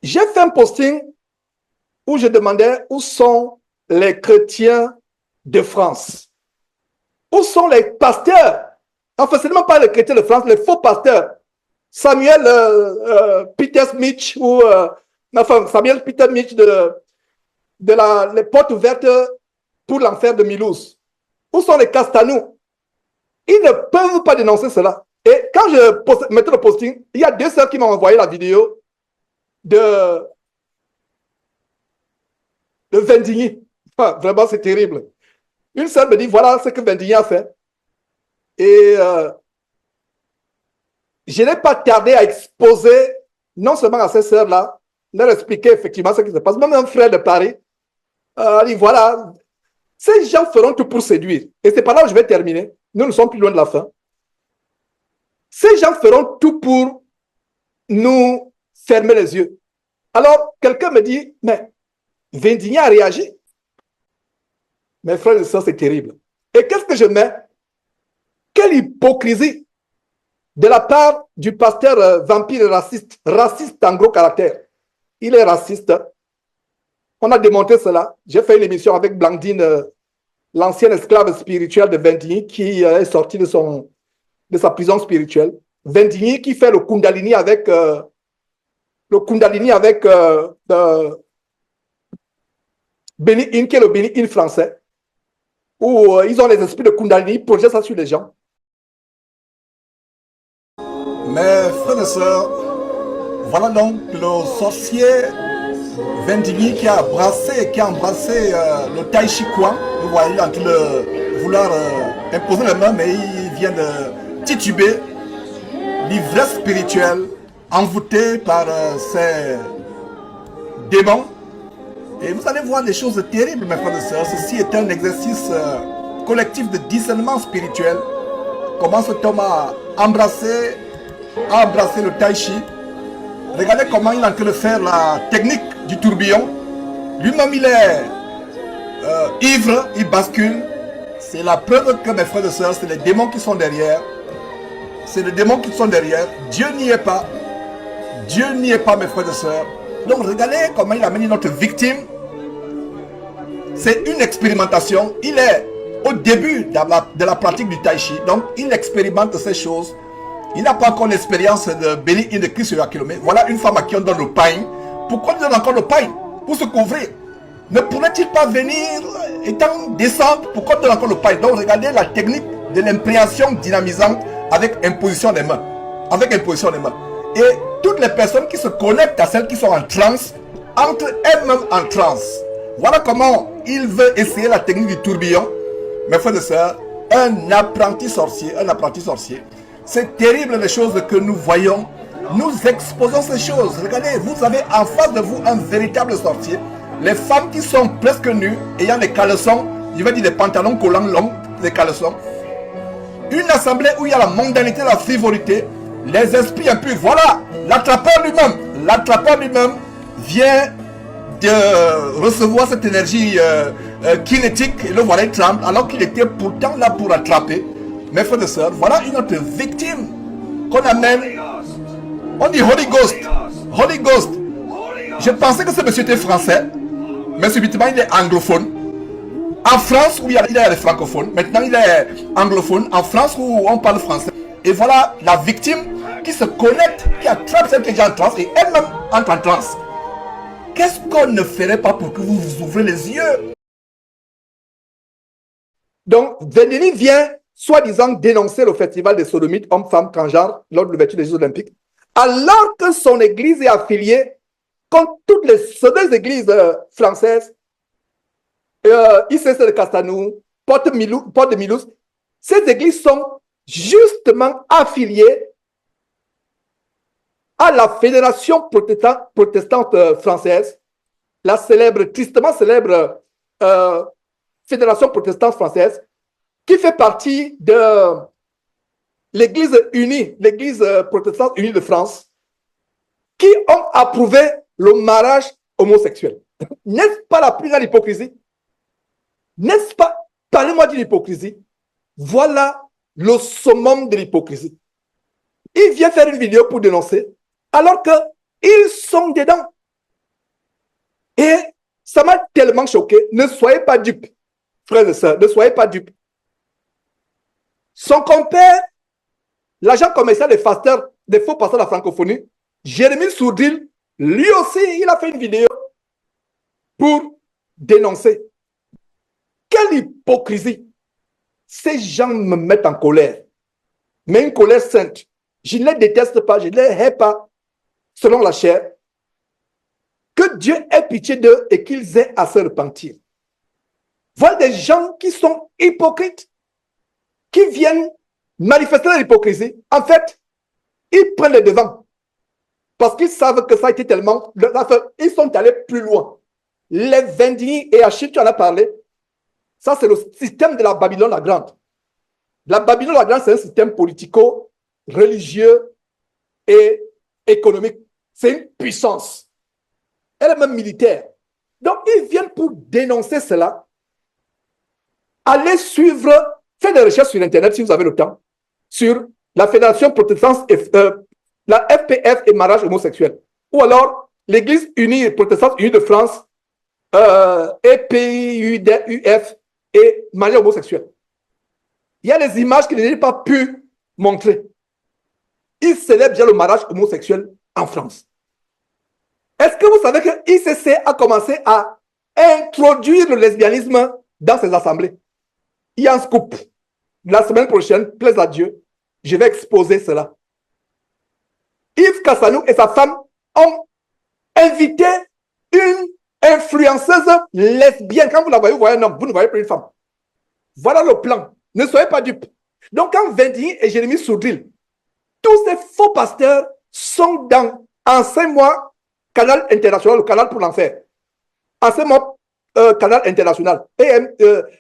J'ai fait un posting où je demandais où sont les chrétiens de France, où sont les pasteurs, enfin ce n'est pas les chrétiens de France, les faux pasteurs, Samuel Peter Mitch ou enfin Samuel Peter Mitch de les portes ouvertes pour l'enfer de Mulhouse. Où sont les Castanou? Ils ne peuvent pas dénoncer cela. Et quand je mettais le posting, il y a deux sœurs qui m'ont envoyé la vidéo de Vendigny. Enfin, vraiment, c'est terrible. Une sœur me dit, voilà ce que Vendigny a fait. Et je n'ai pas tardé à exposer, non seulement à ces sœurs-là, leur expliquer effectivement ce qui se passe. Même un frère de Paris dit, voilà, ces gens feront tout pour séduire. Et c'est par là où je vais terminer. Nous ne sommes plus loin de la fin. Ces gens feront tout pour nous fermer les yeux. Alors, quelqu'un me dit, mais Vendigny a réagi. Mes frères et sœurs, c'est terrible. Et qu'est-ce que je mets? Quelle hypocrisie de la part du pasteur vampire raciste en gros caractère. Il est raciste. On a démonté cela. J'ai fait une émission avec Blandine, l'ancienne esclave spirituelle de Vendigny, qui est sortie de sa prison spirituelle. Vendigny qui fait le Kundalini avec Béni In, qui est le Béni In français, où ils ont les esprits de Kundalini, projettent ça sur les gens. Mes frères et sœurs, voilà donc le sorcier Vendigny qui a embrassé le Tai Chi Chuan. Vous voyez, il est en train de vouloir imposer les mains, mais il vient de tituber. L'ivresse spirituelle envoûtée par ces démons. Et vous allez voir des choses terribles, mes frères et sœurs. Ceci est un exercice collectif de discernement spirituel. Comment cet homme a embrassé le Tai Chi. Regardez comment il est en train de faire la technique du tourbillon. Lui-même, il est ivre, il bascule. C'est la preuve que, mes frères et sœurs, c'est les démons qui sont derrière. C'est les démons qui sont derrière. Dieu n'y est pas. Dieu n'y est pas, mes frères et sœurs. Donc, regardez comment il amène notre victime. C'est une expérimentation. Il est au début de la pratique du Tai Chi. Donc, il expérimente ces choses. Il n'a pas encore l'expérience de Béni In de Christ sur Kilomé. Voilà une femme à qui on donne le pain. Pourquoi on donne encore le pain? Pour se couvrir. Ne pourrait-il pas venir étant descendre? Pourquoi on donne encore le pain? Donc, regardez la technique de l'imprégnation dynamisante avec imposition des mains. Avec imposition des mains. Et toutes les personnes qui se connectent à celles qui sont en transe, entrent elles-mêmes en transe. Voilà comment il veut essayer la technique du tourbillon. Mes frères et sœurs, un apprenti sorcier. C'est terrible les choses que nous voyons. Nous exposons ces choses. Regardez, vous avez en face de vous un véritable sorcier. Les femmes qui sont presque nues, ayant des caleçons, je vais dire des pantalons collants longs, des caleçons. Une assemblée où il y a la mondanité, la frivolité, les esprits impurs. Voilà, l'attrapeur lui-même vient de recevoir cette énergie kinétique. Et le voilà, il tremble, alors qu'il était pourtant là pour attraper. Mes frères et sœurs, voilà une autre victime qu'on amène. On dit Holy Ghost. Holy Ghost. Je pensais que ce monsieur était français, mais subitement il est anglophone. En France, où il y a les francophones, maintenant il est anglophone. En France, où on parle français. Et voilà la victime qui se connecte, qui attrape celle qui est déjà en transe et elle-même entre en transe. Qu'est-ce qu'on ne ferait pas pour que vous vous ouvrez les yeux? Donc, Vendigny vient soi-disant dénoncer le festival des sodomites hommes-femmes transgenres lors de l'ouverture des Jeux Olympiques, alors que son église est affiliée contre toutes les deux églises françaises, ICC de Castanou, Porte de Mulhouse. Ces églises sont justement affiliées à la Fédération protestante française, la célèbre, tristement célèbre Fédération protestante française, qui fait partie de l'Église unie, l'Église protestante unie de France, qui ont approuvé le mariage homosexuel. N'est-ce pas la plus grande hypocrisie? N'est-ce pas? Parlez-moi d'une hypocrisie. Voilà le summum de l'hypocrisie. Il vient faire une vidéo pour dénoncer, alors qu'ils sont dedans. Et ça m'a tellement choqué. Ne soyez pas dupes, frères et sœurs, ne soyez pas dupes. Son compère, l'agent commercial des faux pasteurs de la francophonie, Jérémy Sourdil, lui aussi, il a fait une vidéo pour dénoncer. Quelle hypocrisie! Ces gens me mettent en colère, mais une colère sainte. Je ne les déteste pas, je ne les hais pas, selon la chair. Que Dieu ait pitié d'eux et qu'ils aient à se repentir. Voilà des gens qui sont hypocrites, qui viennent manifester leur hypocrisie. En fait, ils prennent les devants parce qu'ils savent que ça a été tellement... Ils sont allés plus loin. Les Vendini et Achille, tu en as parlé. Ça, c'est le système de la Babylone la Grande. La Babylone la Grande, c'est un système politico-religieux et économique. C'est une puissance. Elle est même militaire. Donc, ils viennent pour dénoncer cela. Allez suivre, faites des recherches sur Internet si vous avez le temps, sur la Fédération protestante, la FPF et mariage homosexuel. Ou alors, l'Église unie protestante unie de France, EPIUF et mariage homosexuel. Il y a des images que je n'ai pas pu montrer. Ils célèbrent déjà le mariage homosexuel en France. Est-ce que vous savez que ICC a commencé à introduire le lesbianisme dans ses assemblées? Il y a un scoop. La semaine prochaine, plaise à Dieu, je vais exposer cela. Yves Kassanou et sa femme ont invité une influenceuse lesbienne. Quand vous la voyez, vous voyez un homme, vous ne voyez pas une femme. Voilà le plan. Ne soyez pas dupes. Donc, quand Vendini et Jérémy Sourdil, tous ces faux pasteurs sont dans Enseigne-moi Canal International, le canal pour l'enfer. Enseigne-moi Canal International.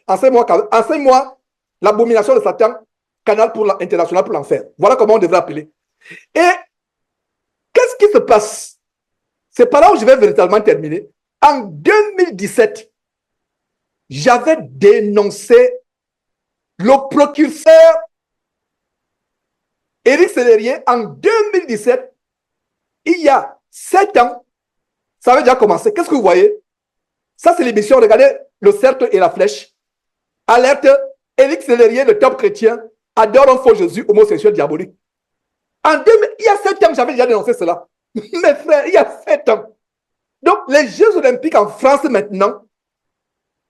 Enseigne-moi l'abomination de Satan, Canal International pour l'enfer. Voilà comment on devrait appeler. Et qu'est-ce qui se passe? C'est par là où je vais véritablement terminer. En 2017, j'avais dénoncé le procureur Éric Sellerier. En 2017, il y a 7 ans, ça avait déjà commencé. Qu'est-ce que vous voyez? Ça, c'est l'émission. Regardez le cercle et la flèche. Alerte, Éric Sellerier, le top chrétien, adore un faux Jésus homosexuel diabolique. Il y a 7 ans, j'avais déjà dénoncé cela. Mes frères, il y a 7 ans. Donc, les Jeux olympiques en France maintenant,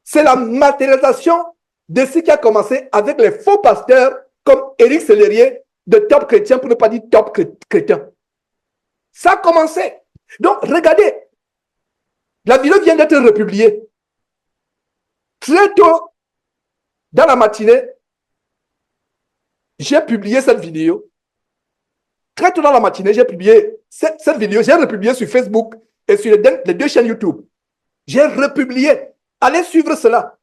c'est la matérialisation de ce qui a commencé avec les faux pasteurs comme Éric Sellerier, de top chrétien, pour ne pas dire top chrétien. Ça a commencé. Donc, regardez, la vidéo vient d'être republiée. Très tôt, dans la matinée, j'ai publié cette vidéo. Très tôt dans la matinée, j'ai publié cette vidéo. J'ai republié sur Facebook et sur les 2 chaînes YouTube. J'ai republié. Allez suivre cela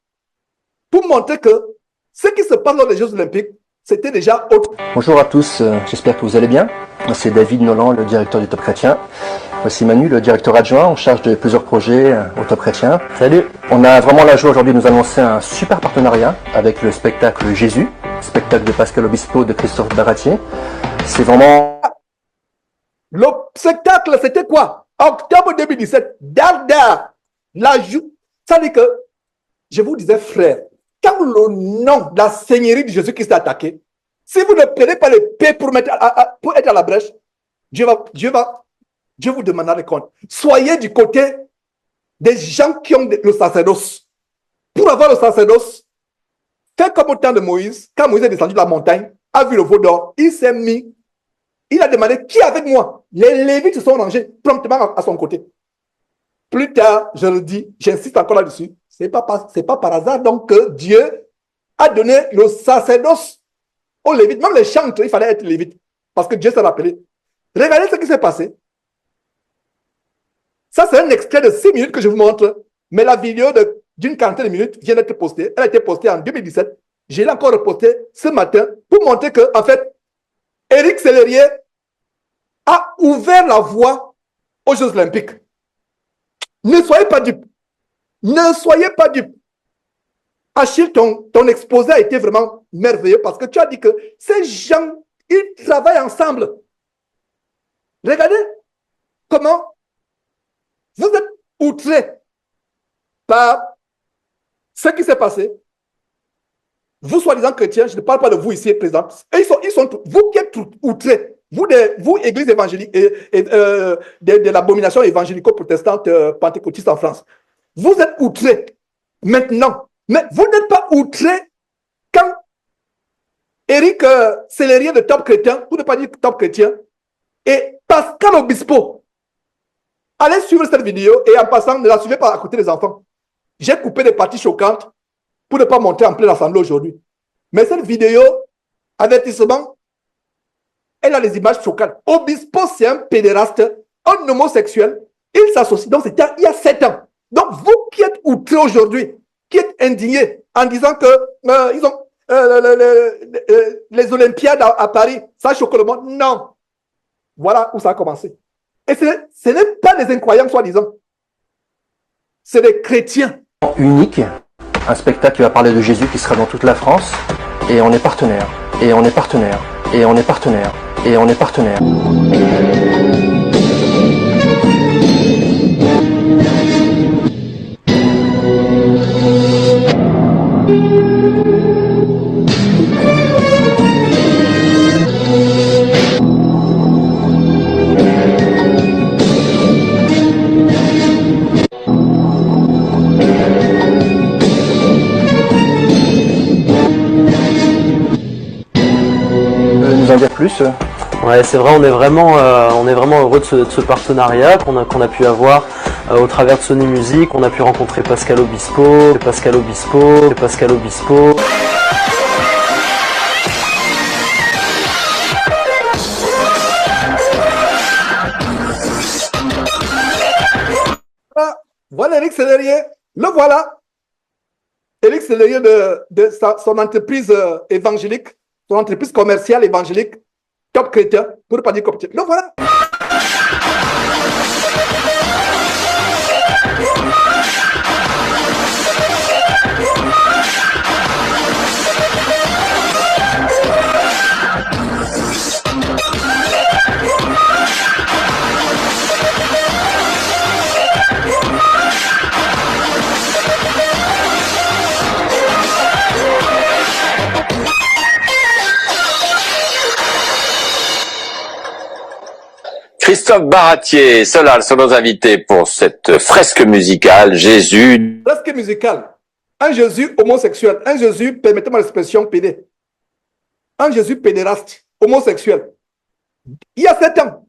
pour montrer que ce qui se passe dans les Jeux Olympiques, c'était déjà autre. Bonjour à tous, j'espère que vous allez bien. C'est David Nolan, le directeur du Top Chrétien. Voici Manu, le directeur adjoint en charge de plusieurs projets au Top Chrétien. Salut. On a vraiment la joie aujourd'hui de nous annoncer un super partenariat avec le spectacle Jésus, spectacle de Pascal Obispo de Christophe Baratier. C'est vraiment... Le spectacle, c'était quoi? Octobre 2017, Darda, ça dit que, je vous disais frère, quand le nom de la Seigneurie de Jésus-Christ est attaqué, si vous ne prenez pas l'épée pour être à la brèche, Dieu vous demandera des comptes. Soyez du côté des gens qui ont le sacerdoce. Pour avoir le sacerdoce, faites comme au temps de Moïse. Quand Moïse est descendu de la montagne, a vu le veau d'or, il s'est mis, il a demandé qui est avec moi. Les Lévites se sont rangés promptement à son côté. Plus tard, je le dis, j'insiste encore là-dessus, c'est pas par hasard donc que Dieu a donné le sacerdoce aux Lévites. Même les chantres, il fallait être Lévite parce que Dieu s'est rappelé. Regardez ce qui s'est passé. Ça, c'est un extrait de 6 minutes que je vous montre. Mais la vidéo d'une quarantaine de minutes vient d'être postée. Elle a été postée en 2017. Je l'ai encore repostée ce matin pour montrer que, en fait, Éric Sellerier a ouvert la voie aux Jeux Olympiques. Ne soyez pas dupes. Ne soyez pas dupes. Achille, ton exposé a été vraiment merveilleux parce que tu as dit que ces gens, ils travaillent ensemble. Regardez comment vous êtes outrés par ce qui s'est passé. Vous, soi-disant chrétiens, je ne parle pas de vous ici présents, et ils sont vous qui êtes outrés, vous, église évangélique, de l'abomination évangélico-protestante pentecôtiste en France, vous êtes outrés maintenant, mais vous n'êtes pas outrés quand Éric Sellerier de Top Chrétien, pour ne pas dire Top Chrétien, et Pascal Obispo. Allez suivre cette vidéo et en passant, ne la suivez pas à côté des enfants. J'ai coupé des parties choquantes pour ne pas monter en pleine assemblée aujourd'hui. Mais cette vidéo, avertissement, elle a les images choquantes. Obispo, c'est un pédéraste, un homosexuel. Il s'associe. Donc, c'était il y a 7 ans. Donc, vous qui êtes outrés aujourd'hui, qui êtes indignés en disant que ils ont les Olympiades à Paris, ça choque le monde. Non. Voilà où ça a commencé. Et ce n'est pas des incroyants, soi-disant. C'est des chrétiens. Unique, un spectacle qui va parler de Jésus qui sera dans toute la France. Et on est partenaire. Et on est partenaire. Et on est partenaire. Et on est partenaire. Nous en dire plus? Ouais, c'est vrai, on est vraiment heureux de ce partenariat qu'on a pu avoir au travers de Sony Music. On a pu rencontrer Pascal Obispo. Voilà Éric Sellerier, le voilà. Éric Sellerier de son entreprise évangélique, son entreprise commerciale évangélique, Top Chrétien, pour ne pas dire Top Chrétien. Le voilà. Christophe Baratier, Solal sont nos invités pour cette fresque musicale, Jésus. Fresque musicale. Un Jésus homosexuel, un Jésus, permettez-moi l'expression, pédé. Un Jésus pédéraste, homosexuel. Il y a 7 ans.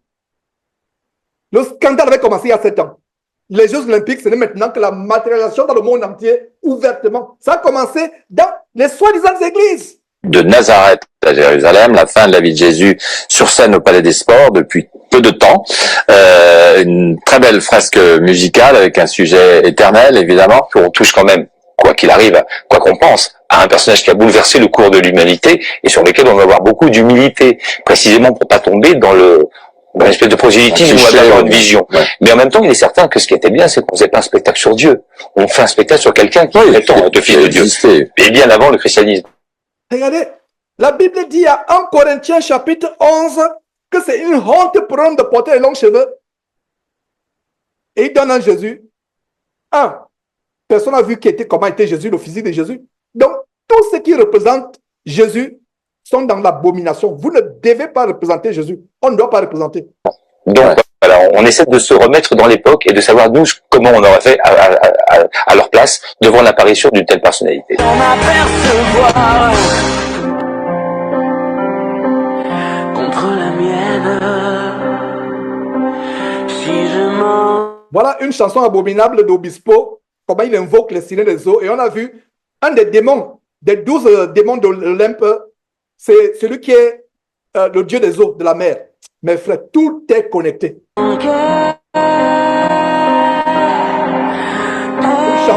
Le scandale avait commencé il y a 7 ans. Les Jeux Olympiques, ce n'est maintenant que la matérialisation dans le monde entier, ouvertement. Ça a commencé dans les soi-disant églises. De Nazareth à Jérusalem, la fin de la vie de Jésus sur scène au Palais des Sports depuis peu de temps. Une très belle fresque musicale avec un sujet éternel, évidemment. On touche quand même, quoi qu'il arrive, quoi qu'on pense, à un personnage qui a bouleversé le cours de l'humanité et sur lequel on va avoir beaucoup d'humilité, précisément pour pas tomber dans une espèce de prosélytisme ou d'avoir une vision. Ouais. Mais en même temps, il est certain que ce qui était bien, c'est qu'on faisait pas un spectacle sur Dieu. On fait un spectacle sur quelqu'un qui prétend être fils de Dieu. Et bien avant le christianisme. Regardez, la Bible dit à 1 Corinthiens chapitre 11 que c'est une honte pour un homme de porter les longs cheveux. Et il donne à Jésus. Personne n'a vu comment était Jésus, le physique de Jésus. Donc, tout ce qui représente Jésus sont dans l'abomination. Vous ne devez pas représenter Jésus. On ne doit pas représenter. Donc, alors, on essaie de se remettre dans l'époque et de savoir nous comment on aurait fait à leur place devant l'apparition d'une telle personnalité. Voilà une chanson abominable d'Obispo, comment il invoque les sirènes des eaux. Et on a vu un des démons, des 12 démons de l'Olympe, c'est celui qui est le dieu des eaux, de la mer. Mes frères, tout est connecté.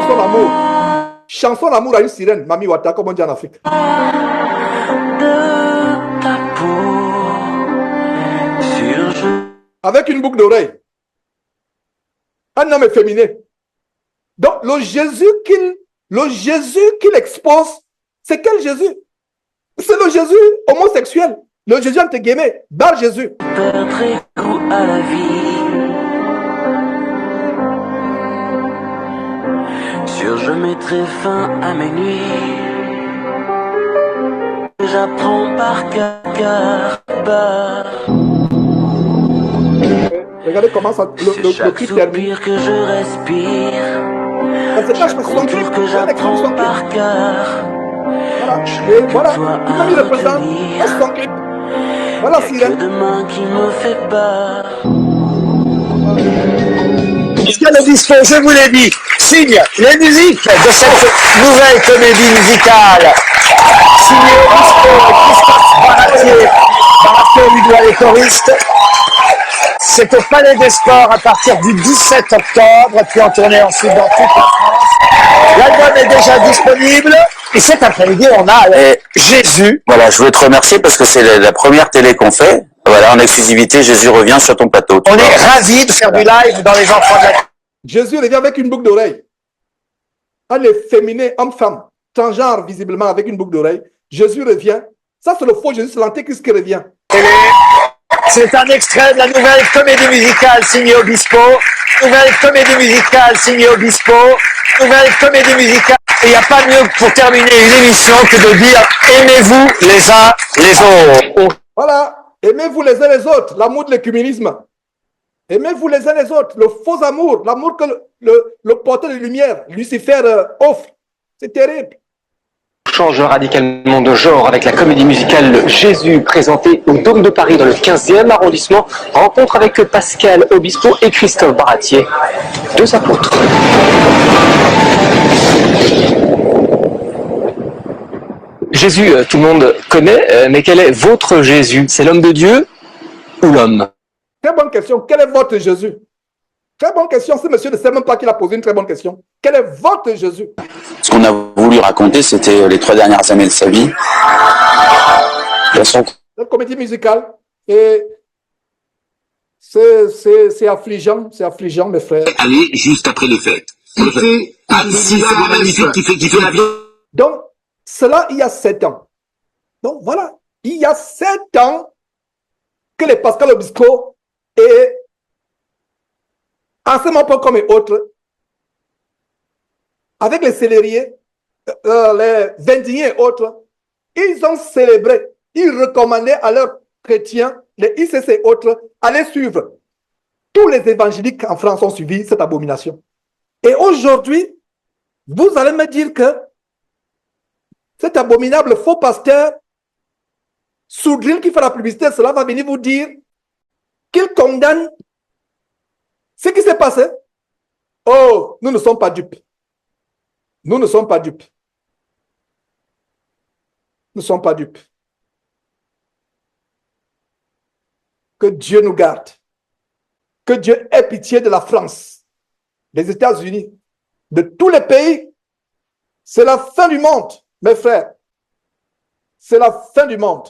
chanson d'amour. Chanson d'amour à une sirène. Mami Wata, comme on dit en Afrique. Avec une boucle d'oreille. Un homme efféminé. Donc, le Jésus qu'il expose, c'est quel Jésus? C'est le Jésus homosexuel. Le Jésus entre guillemets, Bar Jésus. Perdrai goût à la vie. Sûr, je mettrai fin à mes nuits. J'apprends par cœur. Regardez comment ça, le clip termine. Que je respire. Chaque contour que j'apprends par cœur. Voilà. Et voilà, il a mis le président, c'est son clip. Voilà, Sirène. Demain qui me fait peur. Pascal Obispo, je vous l'ai dit, signe les musiques de cette nouvelle comédie musicale. Signé Obispo et Christophe Baratier. Baratier lui doit les choristes. C'est au Palais des Sports à partir du 17 octobre, puis en tournée ensuite dans toute la France. L'album est déjà disponible. Et cet après-midi, on a Jésus. Voilà, je voulais te remercier parce que c'est la première télé qu'on fait. Voilà, en exclusivité, Jésus revient sur ton plateau. On est ravis de faire du live dans les enfants de la... Jésus revient avec une boucle d'oreille. Un efféminé, homme-femme, transgenre visiblement avec une boucle d'oreille. Jésus revient. Ça, c'est le faux Jésus, c'est l'antéchrist qui revient. C'est un extrait de la nouvelle comédie musicale signée Obispo. Nouvelle comédie musicale signée Obispo. Nouvelle comédie musicale. Et il n'y a pas mieux pour terminer une émission que de dire aimez-vous les uns les autres. Voilà, aimez-vous les uns les autres, l'amour de l'écuménisme. Aimez-vous les uns les autres, le faux amour, l'amour que le porteur de lumière, Lucifer, offre. C'est terrible. Change radicalement de genre avec la comédie musicale Jésus présentée au Dôme de Paris dans le 15e arrondissement. Rencontre avec Pascal Obispo et Christophe Baratier, deux apôtres. Jésus, tout le monde connaît, mais quel est votre Jésus? C'est l'homme de Dieu ou l'homme? Très bonne question. Quel est votre Jésus? Très bonne question. Ce monsieur ne sait même pas qu'il a posé une très bonne question. Quel est votre Jésus? Ce qu'on a voulu raconter, c'était les 3 dernières années de sa vie. C'est une comédie musicale. Et c'est affligeant, mes frères. Allez, juste après les fêtes. C'était magnifique qui fait la vie. Donc, cela, il y a 7 ans. Donc, voilà. Il y a 7 ans que les Pascal Obispo et Enseignement comme et autres, avec les célériers, les Vendiniens et autres, ils ont célébré, ils recommandaient à leurs chrétiens, les ICC et autres, aller suivre. Tous les évangéliques en France ont suivi cette abomination. Et aujourd'hui, vous allez me dire que cet abominable faux pasteur, Soudril qui fait la publicité, cela va venir vous dire qu'il condamne ce qui s'est passé. Oh, nous ne sommes pas dupes. Nous ne sommes pas dupes. Nous ne sommes pas dupes. Que Dieu nous garde. Que Dieu ait pitié de la France, des États-Unis, de tous les pays. C'est la fin du monde, mes frères. C'est la fin du monde.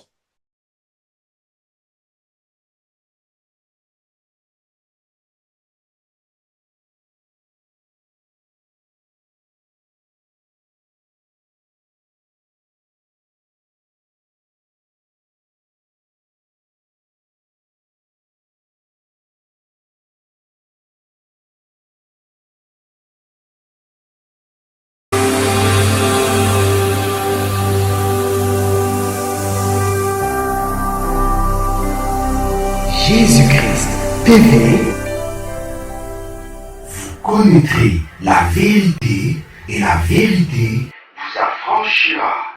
Jésus-Christ TV, vous connaîtrez la vérité et la vérité vous affranchira.